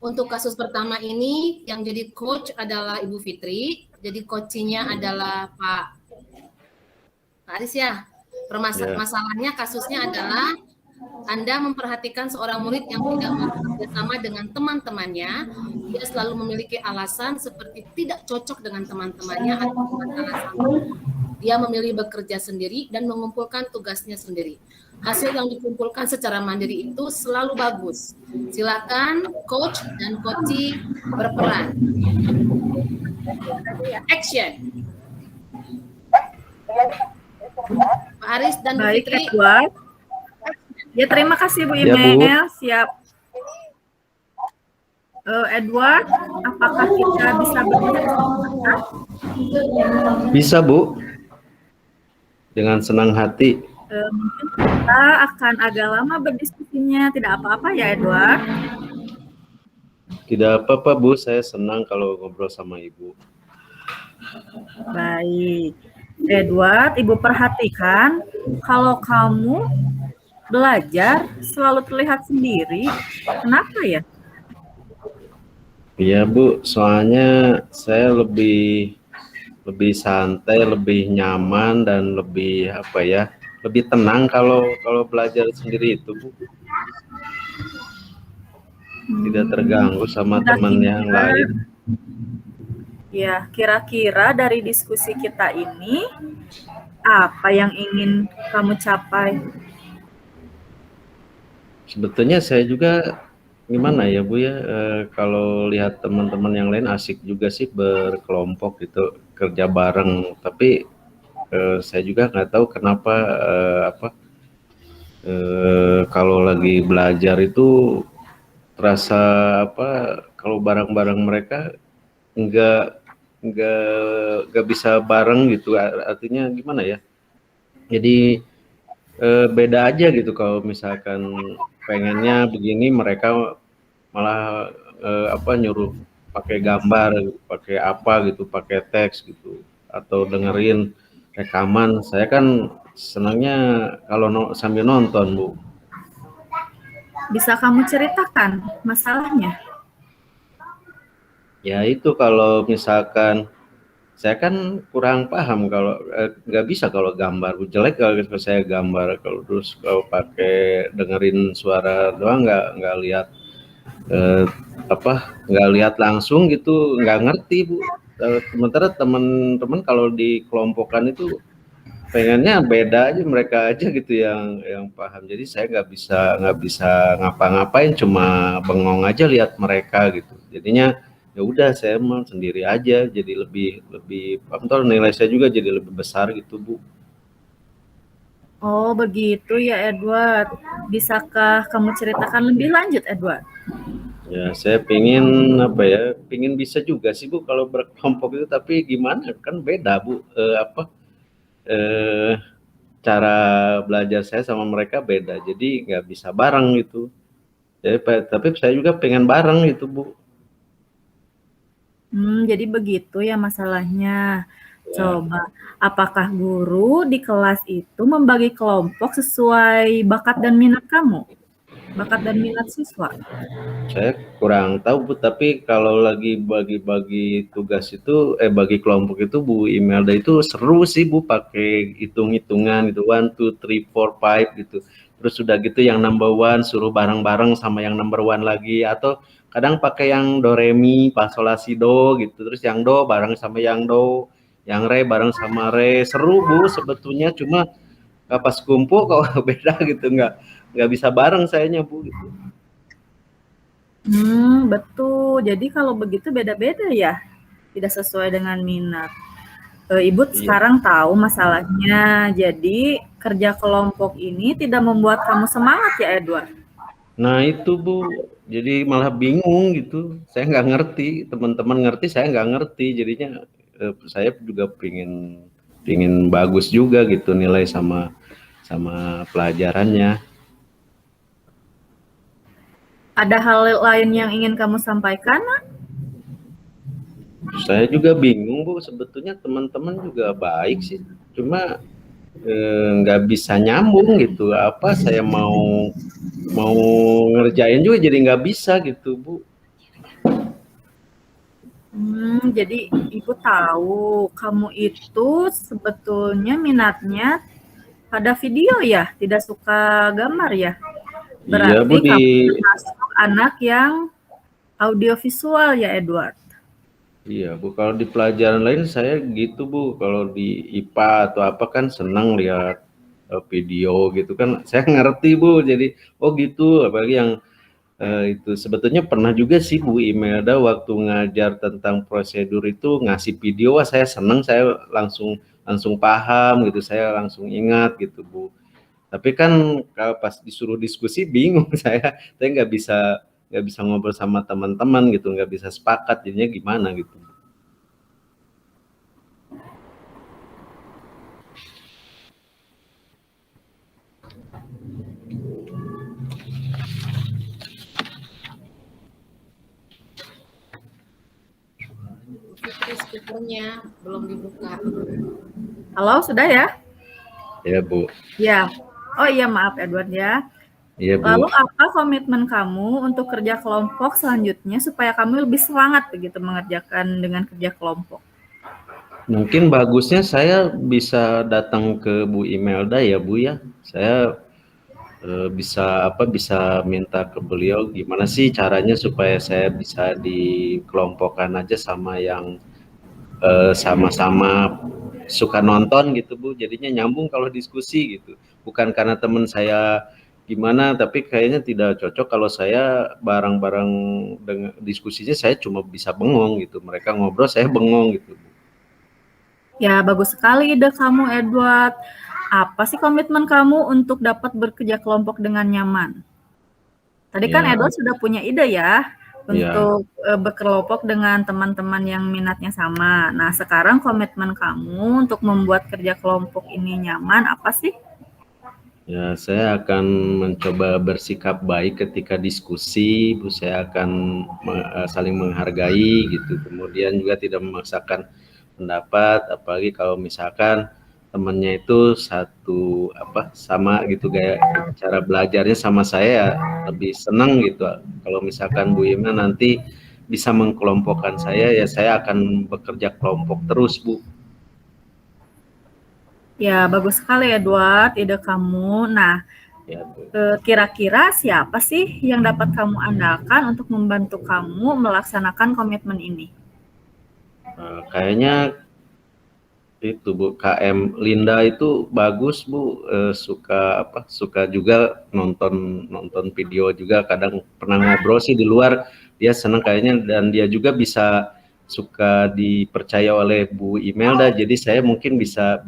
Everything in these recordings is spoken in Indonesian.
Untuk kasus pertama ini yang jadi coach adalah Ibu Fitri, jadi coachnya adalah Pak Aris ya. Masalahnya kasusnya adalah Anda memperhatikan seorang murid yang tidak mau bekerja sama dengan teman-temannya, dia selalu memiliki alasan seperti tidak cocok dengan teman-temannya atau alasan dia memilih bekerja sendiri dan mengumpulkan tugasnya sendiri. Hasil yang dikumpulkan secara mandiri itu selalu bagus. Silakan coach dan coachee berperan. Action. Pak Aris dan Bu Baik, Fitri. Edward. Ya, terima kasih Bu Imel. Ya, siap. Edward, apakah kita bisa berbicara? Bisa, Bu. Dengan senang hati. Mungkin kita akan agak lama berdiskusinya. Tidak apa-apa ya, Edward? Tidak apa-apa, Bu. Saya senang kalau ngobrol sama Ibu. Baik. Edward, Ibu perhatikan kalau kamu belajar selalu terlihat sendiri. Kenapa ya? Iya, Bu. Soalnya saya lebih santai, lebih nyaman dan lebih lebih tenang kalau belajar sendiri itu, Bu. Tidak terganggu sama teman yang lain. Ya, kira-kira dari diskusi kita ini apa yang ingin kamu capai? Sebetulnya saya juga gimana ya, Bu ya, kalau lihat teman-teman yang lain asik juga sih berkelompok gitu, kerja bareng, tapi saya juga nggak tahu kenapa kalau lagi belajar itu terasa kalau bareng-bareng mereka nggak bisa bareng gitu, artinya gimana ya, jadi beda aja gitu. Kalau misalkan pengennya begini, mereka malah nyuruh pakai gambar, pakai apa gitu, pakai teks gitu, atau dengerin rekaman. Saya kan senangnya kalau sambil nonton, Bu. Bisa kamu ceritakan masalahnya? Ya itu, kalau misalkan saya kan kurang paham kalau nggak bisa kalau gambar, Bu. Jelek kalau saya gambar, kalau pakai dengerin suara doang, nggak lihat nggak lihat langsung gitu, nggak ngerti, Bu. Sementara teman-teman kalau dikelompokkan itu pengennya beda aja, mereka aja gitu yang paham. Jadi saya nggak bisa ngapa-ngapain, cuma bengong aja lihat mereka gitu. Jadinya ya udah, saya mau sendiri aja, jadi lebih nilai saya juga jadi lebih besar gitu, Bu. Oh begitu ya, Edward. Bisakah kamu ceritakan lebih lanjut, Edward? Ya, saya pingin pingin bisa juga sih, Bu, kalau berkelompok itu, tapi gimana, kan beda, Bu. Cara belajar saya sama mereka beda, jadi nggak bisa bareng gitu. Tapi saya juga pengen bareng gitu, Bu. Jadi begitu ya masalahnya. Coba, apakah guru di kelas itu membagi kelompok sesuai bakat dan minat kamu? Bakat dan minat siswa? Saya kurang tahu, Bu, tapi kalau lagi bagi-bagi tugas itu, bagi kelompok itu, Bu Imelda, itu seru sih, Bu, pakai hitung-hitungan gitu, 1, 2, 3, 4, 5 gitu. Terus sudah gitu yang number one suruh bareng-bareng sama yang number one lagi, atau kadang pakai yang do re mi fa sol la si do gitu, terus yang do bareng sama yang do, yang re bareng sama re. Seru, Bu, sebetulnya, cuma pas kumpul kok beda gitu, nggak bisa bareng sayanya, Bu, gitu. Betul. Jadi kalau begitu beda-beda ya, tidak sesuai dengan minat. Ibu sekarang tahu masalahnya. Jadi kerja kelompok ini tidak membuat kamu semangat ya, Edward? Nah itu, Bu, jadi malah bingung gitu. Saya nggak ngerti, teman-teman ngerti, saya nggak ngerti. Jadinya saya juga pingin bagus juga gitu nilai sama pelajarannya. Ada hal lain yang ingin kamu sampaikan? Saya juga bingung, Bu. Sebetulnya teman-teman juga baik sih, cuma nggak bisa nyambung gitu. Apa saya mau ngerjain juga jadi nggak bisa gitu, Bu. Jadi Ibu tahu kamu itu sebetulnya minatnya pada video ya, tidak suka gambar ya? Iya Bu, Berarti kamu termasuk anak yang audiovisual ya, Edward? iya Bu, kalau di pelajaran lain saya gitu Bu, kalau di IPA atau apa kan senang lihat video gitu kan, saya ngerti Bu, jadi oh gitu, apalagi yang itu sebetulnya pernah juga sih Bu Imelda waktu ngajar tentang prosedur itu ngasih video, wah saya senang, saya langsung langsung paham gitu, saya langsung ingat gitu Bu. Tapi kan kalau pas disuruh diskusi bingung saya nggak bisa ngobrol sama teman-teman gitu, nggak bisa sepakat, jadinya gimana gitu. Fitri speakernya belum dibuka. Halo, sudah ya? Ya Bu. Ya. Oh iya, maaf Edward ya. Iya Bu. Lalu apa komitmen kamu untuk kerja kelompok selanjutnya supaya kamu lebih semangat begitu mengerjakan dengan kerja kelompok? Mungkin bagusnya saya bisa datang ke Bu Imelda ya Bu ya. Saya bisa minta ke beliau gimana sih caranya supaya saya bisa dikelompokkan aja sama yang sama-sama suka nonton gitu Bu. Jadinya nyambung kalau diskusi gitu. Bukan karena teman saya gimana, tapi kayaknya tidak cocok kalau saya bareng-bareng dengan diskusinya saya cuma bisa bengong gitu. Mereka ngobrol saya bengong gitu. Ya, bagus sekali ide kamu, Edward. Apa sih komitmen kamu untuk dapat bekerja kelompok dengan nyaman? Tadi kan Ya, Edward sudah punya ide ya, ya. untuk berkelompok dengan teman-teman yang minatnya sama. Nah, sekarang komitmen kamu untuk membuat kerja kelompok ini nyaman apa sih? Ya, saya akan mencoba bersikap baik ketika diskusi, Bu. Saya akan saling menghargai gitu. Kemudian juga tidak memaksakan pendapat, apalagi kalau misalkan temannya itu satu sama gitu gaya cara belajarnya sama saya, ya lebih senang gitu. Kalau misalkan Bu Ima nanti bisa mengkelompokkan saya, ya saya akan bekerja kelompok terus, Bu. Ya, bagus sekali Edward, ide kamu. Nah, Ya, Bu. kira-kira siapa sih yang dapat kamu andalkan untuk membantu kamu melaksanakan komitmen ini? Kayaknya itu Bu, KM Linda itu bagus Bu, suka juga nonton video juga, kadang pernah ngobrol sih di luar, dia senang kayaknya, dan dia juga suka dipercaya oleh Bu Imelda, jadi saya mungkin bisa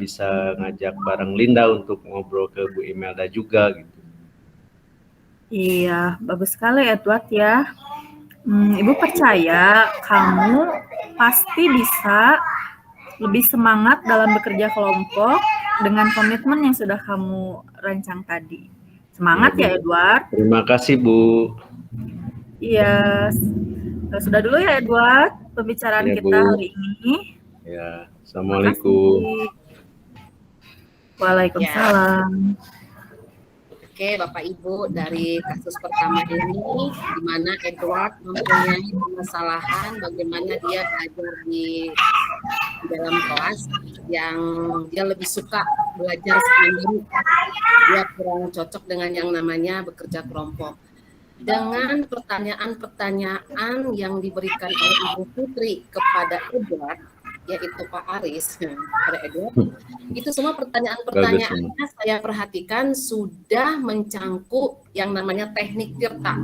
ngajak bareng Linda untuk ngobrol ke Bu Imelda juga gitu. Iya, bagus sekali Edward ya. Ibu percaya kamu pasti bisa lebih semangat dalam bekerja kelompok dengan komitmen yang sudah kamu rancang tadi. Semangat ya, Edward. Terima kasih Bu. Iya, sudah dulu ya Edward pembicaraan Ya, kita Bu. hari ini. Ya, Assalamualaikum. Waalaikumsalam. Oke, Bapak Ibu, dari kasus pertama ini, di mana Edward mempunyai permasalahan bagaimana dia belajar di dalam kelas, yang dia lebih suka belajar sendiri, dia kurang cocok dengan yang namanya bekerja kelompok. Dengan pertanyaan-pertanyaan yang diberikan oleh Ibu Fitri kepada Edward, yaitu Pak Aris, pada Edward, itu semua pertanyaan-pertanyaannya saya perhatikan sudah mencangkup yang namanya teknik Tirta,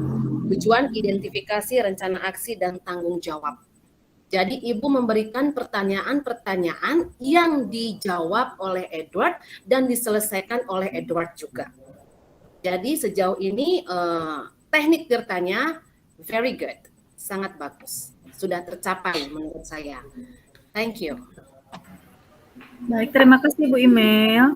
tujuan, identifikasi, rencana aksi, dan tanggung jawab. Jadi Ibu memberikan pertanyaan-pertanyaan yang dijawab oleh Edward dan diselesaikan oleh Edward juga. Jadi sejauh ini teknik Tirtanya very good, sangat bagus, sudah tercapai menurut saya. Thank you. Baik, terima kasih Bu Imel.